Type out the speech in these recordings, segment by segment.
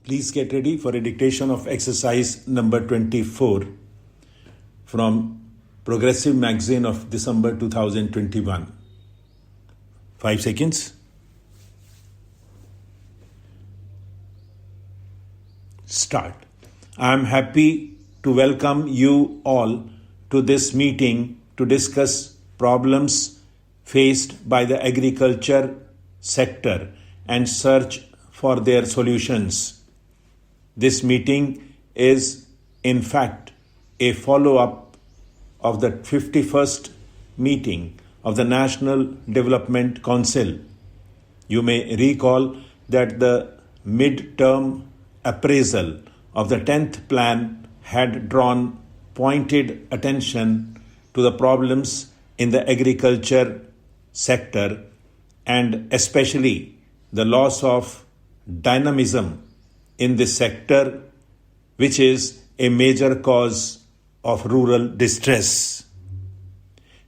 Please get ready for a dictation of exercise number 24 from Progressive Magazine of December 2021. 5 seconds. Start. I am happy to welcome you all to this meeting to discuss problems faced by the agriculture sector and search for their solutions. This meeting is, in fact, a follow-up of the 51st meeting of the National Development Council. You may recall that the mid-term appraisal of the 10th plan had drawn pointed attention to the problems in the agriculture sector and especially the loss of dynamism in this sector, which is a major cause of rural distress.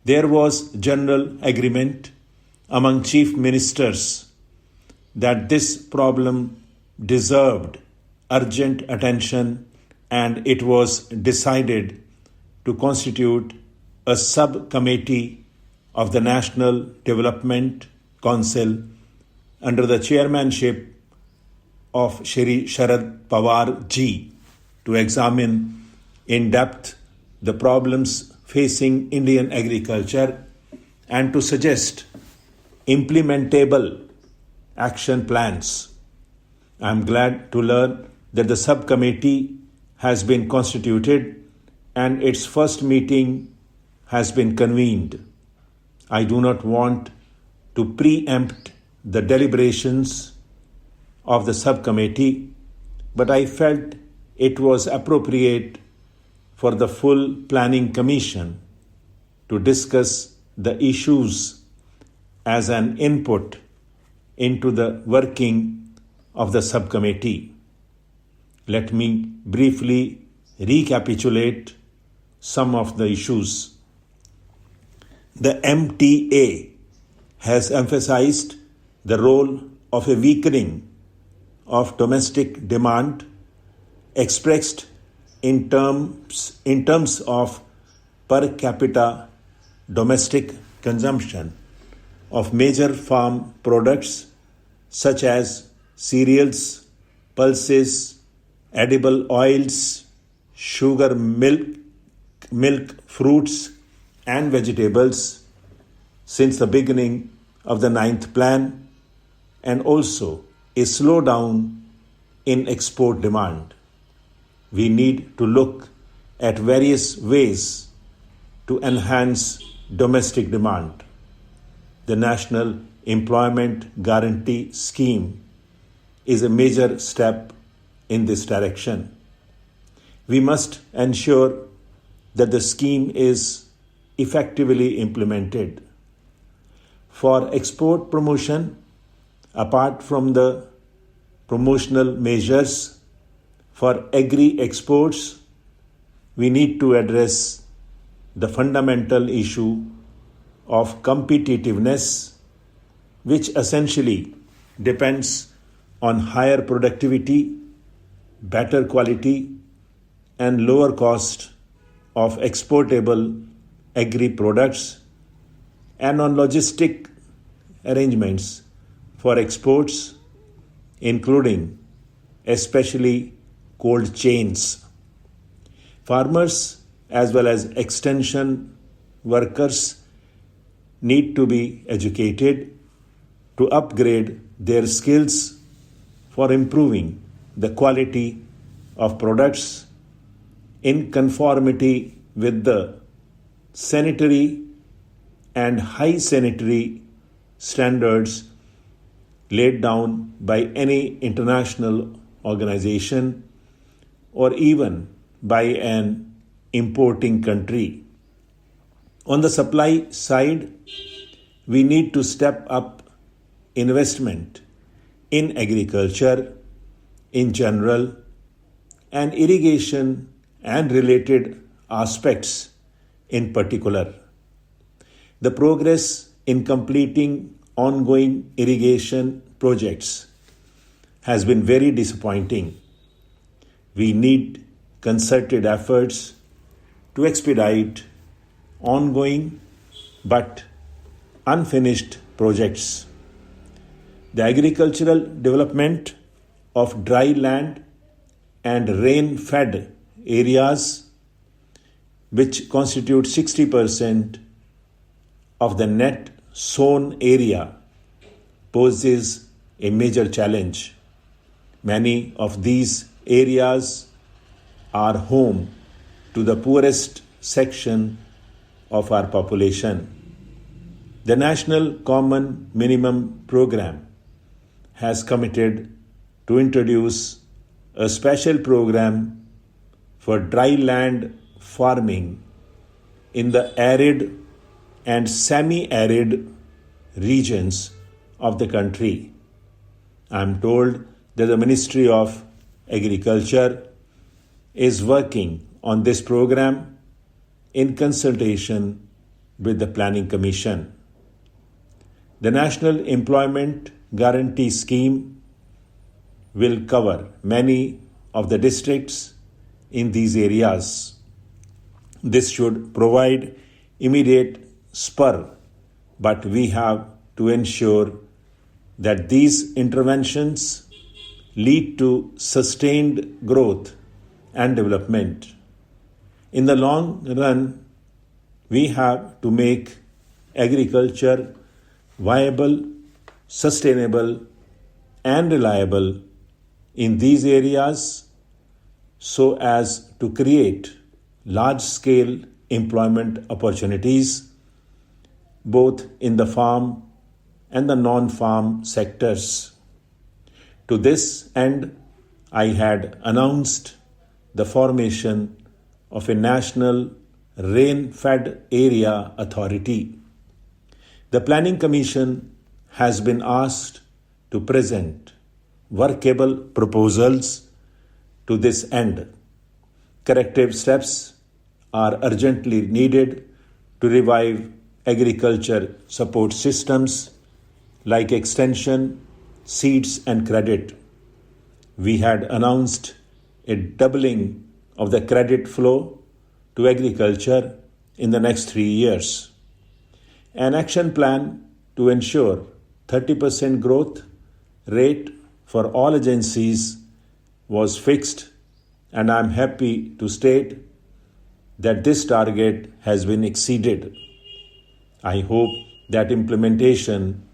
There was general agreement among chief ministers that this problem deserved urgent attention, and it was decided to constitute a subcommittee of the National Development Council under the chairmanship of Shri Sharad Pawar ji to examine in depth the problems facing Indian agriculture and to suggest implementable action plans. I am glad to learn that the subcommittee has been constituted and its first meeting has been convened. I do not want to preempt the deliberations of the subcommittee, but I felt it was appropriate for the full planning commission to discuss the issues as an input into the working of the subcommittee. Let me briefly recapitulate some of the issues. The MTA has emphasized the role of a weakening of domestic demand expressed in terms of per capita domestic consumption of major farm products such as cereals, pulses, edible oils, sugar, milk, fruits, and vegetables since the beginning of the 9th plan, and also a slowdown in export demand. We need to look at various ways to enhance domestic demand. The National Employment Guarantee Scheme is a major step in this direction. We must ensure that the scheme is effectively implemented. For export promotion, apart from the promotional measures for agri-exports, we need to address the fundamental issue of competitiveness, which essentially depends on higher productivity, better quality, and lower cost of exportable agri-products, and on logistic arrangements for exports, including especially cold chains. Farmers as well as extension workers need to be educated to upgrade their skills for improving the quality of products in conformity with the sanitary and high sanitary standards laid down by any international organization or even by an importing country. On the supply side, we need to step up investment in agriculture in general and irrigation and related aspects in particular. The progress in completing ongoing irrigation projects has been very disappointing. we need concerted efforts to expedite ongoing but unfinished projects. The agricultural development of dry land and rain-fed areas, which constitute 60% of the net sown area, poses a major challenge. Many of these areas are home to the poorest section of our population. The National Common Minimum Program has committed to introduce a special program for dry land farming in the arid and semi-arid regions of the country. I am told that the Ministry of Agriculture is working on this program in consultation with the Planning Commission. The National Employment Guarantee Scheme will cover many of the districts in these areas. This should provide immediate spur, but we have to ensure that these interventions lead to sustained growth and development. In the long run, we have to make agriculture viable, sustainable, and reliable in these areas so as to create large-scale employment opportunities both in the farm and the non-farm sectors. To this end, I had announced the formation of a national rain-fed area authority. The Planning Commission has been asked to present workable proposals to this end. Corrective steps are urgently needed to revive agriculture support systems like extension, seeds and credit. We had announced a doubling of the credit flow to agriculture in the next 3 years. An action plan to ensure 30% growth rate for all agencies was fixed, and I am happy to state that this target has been exceeded. I hope that implementation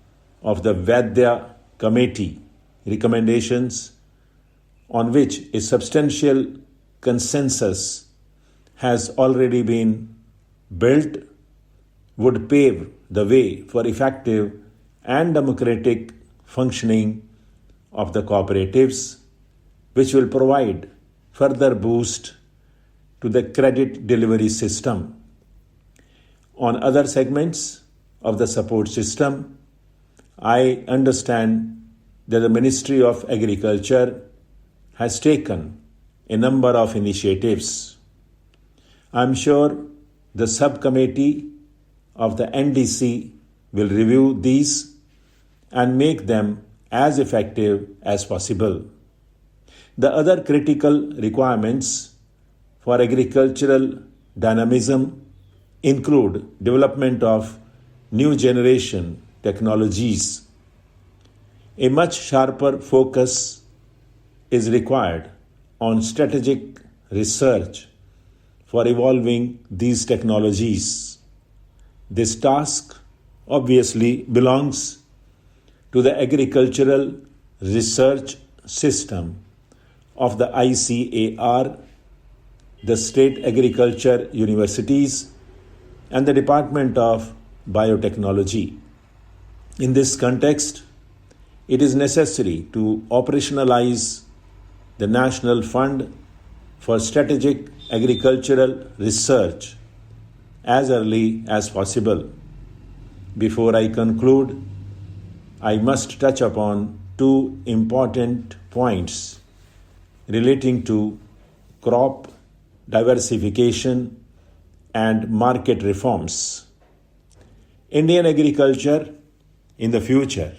of the Vaidya Committee recommendations, on which a substantial consensus has already been built, would pave the way for effective and democratic functioning of the cooperatives, which will provide further boost to the credit delivery system. On other segments of the support system, I understand that the Ministry of Agriculture has taken a number of initiatives. I am sure the subcommittee of the NDC will review these and make them as effective as possible. The other critical requirements for agricultural dynamism include development of new generation technologies. A much sharper focus is required on strategic research for evolving these technologies. This task obviously belongs to the agricultural research system of the ICAR, the state agriculture universities, and the Department of Biotechnology. In this context, it is necessary to operationalize the National Fund for Strategic Agricultural Research as early as possible. Before I conclude, I must touch upon two important points relating to crop diversification and market reforms. Indian agriculture in the future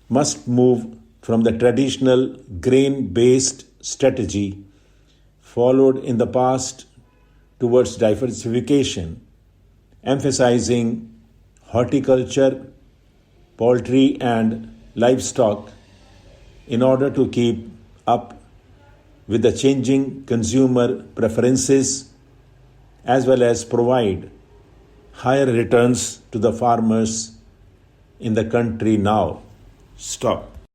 must move from the traditional grain-based strategy followed in the past towards diversification, emphasizing horticulture, poultry, and livestock in order to keep up with the changing consumer preferences as well as provide higher returns to the farmers in the country now. Stop.